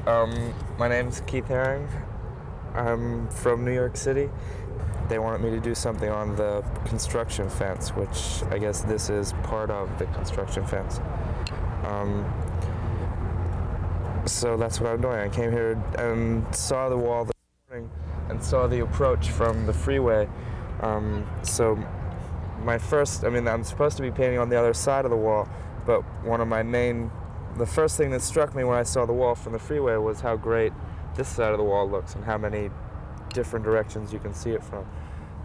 My name's Keith Haring. I'm from New York City. They wanted me to do something on the construction fence, which I guess this is part of the construction fence. So that's what I'm doing. I came here and saw the wall this morning and saw the approach from the freeway. So I'm supposed to be painting on the other side of the wall, but the first thing that struck me when I saw the wall from the freeway was how great this side of the wall looks and how many different directions you can see it from.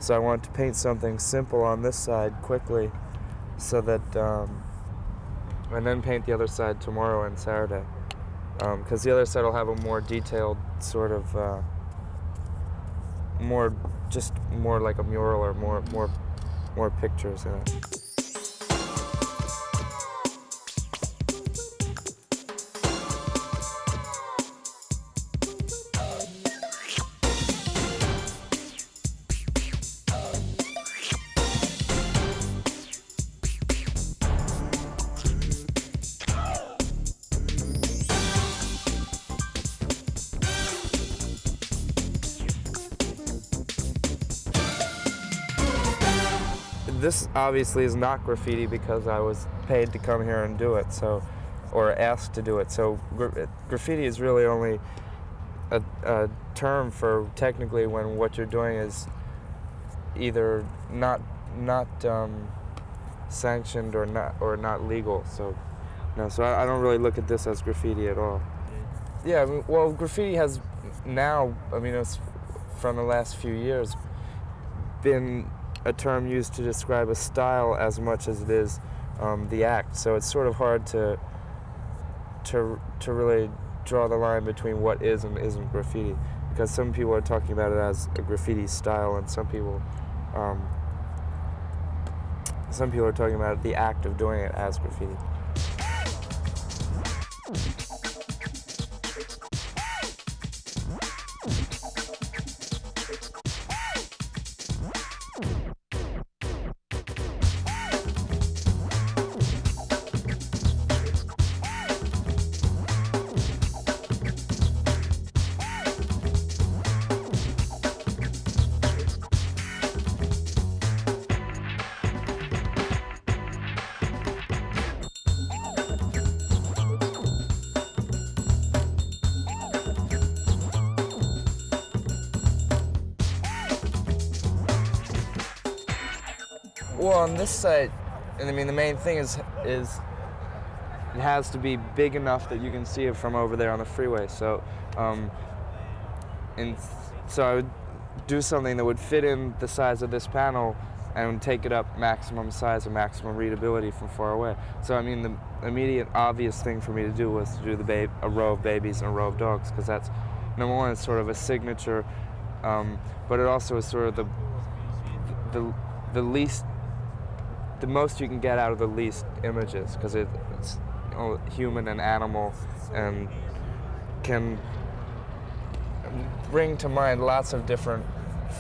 So I wanted to paint something simple on this side quickly, so that, and then paint the other side tomorrow and Saturday, because the other side will have a more detailed sort of, more like a mural or more pictures in it. This obviously is not graffiti because I was paid to come here and do it, or asked to do it. So graffiti is really only a term for technically when what you're doing is either not sanctioned or not legal. So I don't really look at this as graffiti at all. Yeah, well, graffiti has now, it's from the last few years, been a term used to describe a style as much as it is the act. So it's sort of hard to really draw the line between what is and isn't graffiti, because some people are talking about it as a graffiti style, and some people are talking about the act of doing it as graffiti. Well, on this site, the main thing is it has to be big enough that you can see it from over there on the freeway. So, so I would do something that would fit in the size of this panel and take it up maximum size and maximum readability from far away. So the immediate obvious thing for me to do was to do a row of babies and a row of dogs, because that's, number one, it's sort of a signature, but it also is sort of the most you can get out of the least images, because it's human and animal and can bring to mind lots of different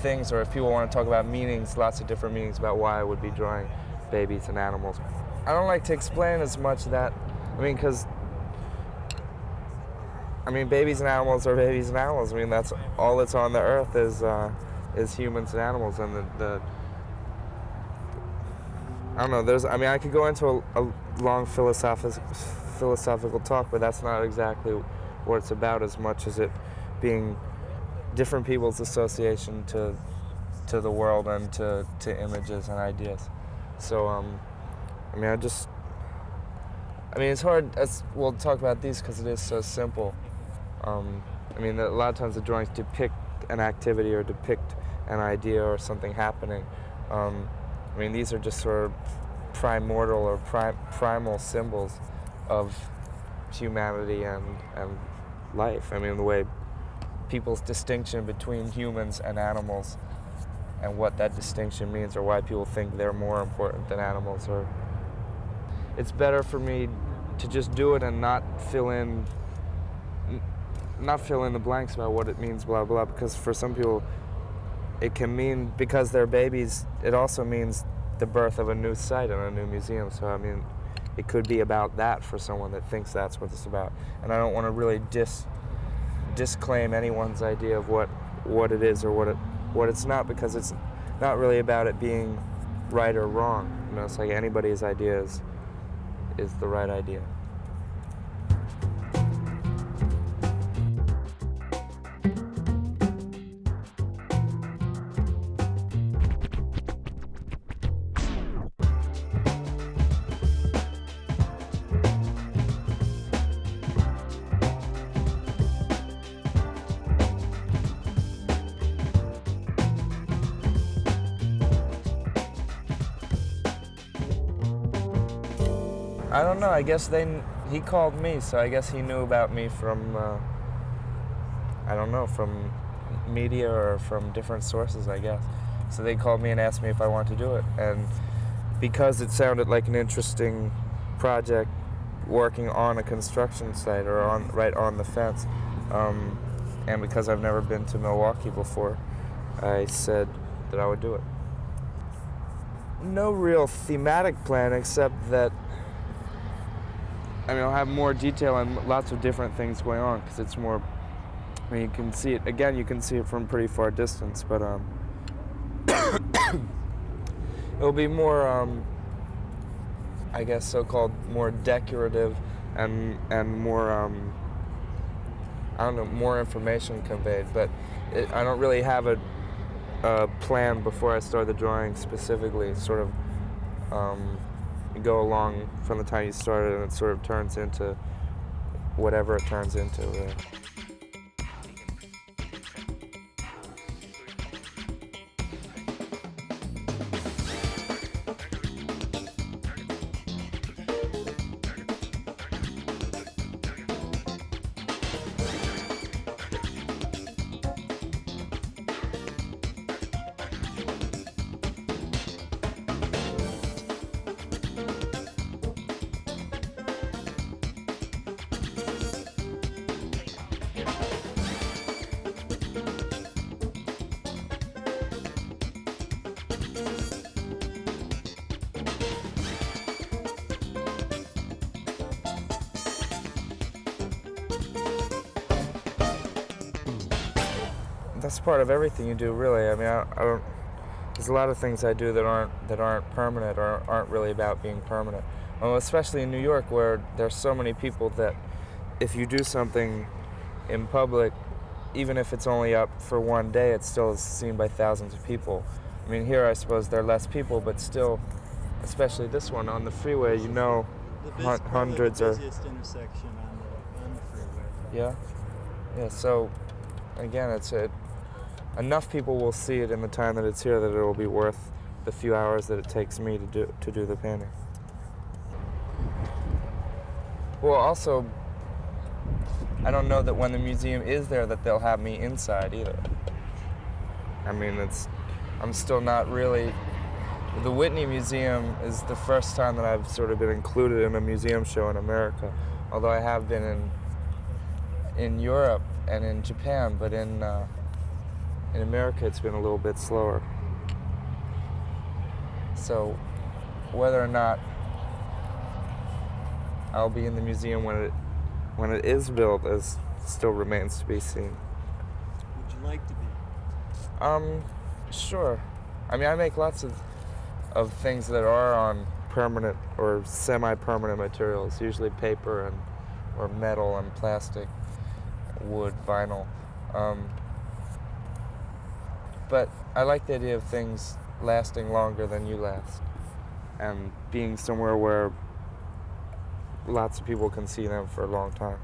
things, or if people want to talk about meanings, lots of different meanings about why I would be drawing babies and animals. I don't like to explain as much that, because babies and animals are babies and animals. That's all that's on the earth is humans and animals, and I don't know, I could go into a long philosophical talk, but that's not exactly what it's about, as much as it being different people's association to the world and to images and ideas. So, it's hard, we'll talk about these because it is so simple. A lot of times the drawings depict an activity or depict an idea or something happening. These are just sort of primordial or primal symbols of humanity and life. The way people's distinction between humans and animals, and what that distinction means, or why people think they're more important than animals. Or it's better for me to just do it and not fill in the blanks about what it means, blah blah, because for some people it can mean, because they're babies, it also means the birth of a new site and a new museum. So it could be about that for someone that thinks that's what it's about. And I don't want to really disclaim anyone's idea of what it is or what it's not, because it's not really about it being right or wrong. You know, it's like anybody's idea is the right idea. I don't know. I guess he called me, so I guess he knew about me from I don't know, from media or from different sources, I guess. So they called me and asked me if I wanted to do it, and because it sounded like an interesting project, working on a construction site or right on the fence, and because I've never been to Milwaukee before, I said that I would do it. No real thematic plan, except that I'll have more detail and lots of different things going on, because it's more, you can see it, again, you can see it from pretty far distance, but it'll be more, I guess, so-called more decorative and more, I don't know, more information conveyed, but I don't really have a plan before I start the drawing specifically. It's sort of, you go along from the time you started, and it sort of turns into whatever it turns into. Really. That's part of everything you do, really. I don't. There's a lot of things I do that aren't permanent or aren't really about being permanent. Well, especially in New York, where there's so many people that if you do something in public, even if it's only up for one day, it still is seen by thousands of people. Here I suppose there are less people, but still, especially this one on the freeway, hundreds are. The busiest intersection on the freeway. Yeah. So again, enough people will see it in the time that it's here that it will be worth the few hours that it takes me to do the painting. Well, also, I don't know that when the museum is there that they'll have me inside either. I'm still not really. The Whitney Museum is the first time that I've sort of been included in a museum show in America, although I have been in Europe and in Japan, but in America it's been a little bit slower. So whether or not I'll be in the museum when it is built still remains to be seen. Would you like to be? Sure. I make lots of things that are on permanent or semi-permanent materials, usually paper or metal and plastic, wood, vinyl. But I like the idea of things lasting longer than you last, and being somewhere where lots of people can see them for a long time.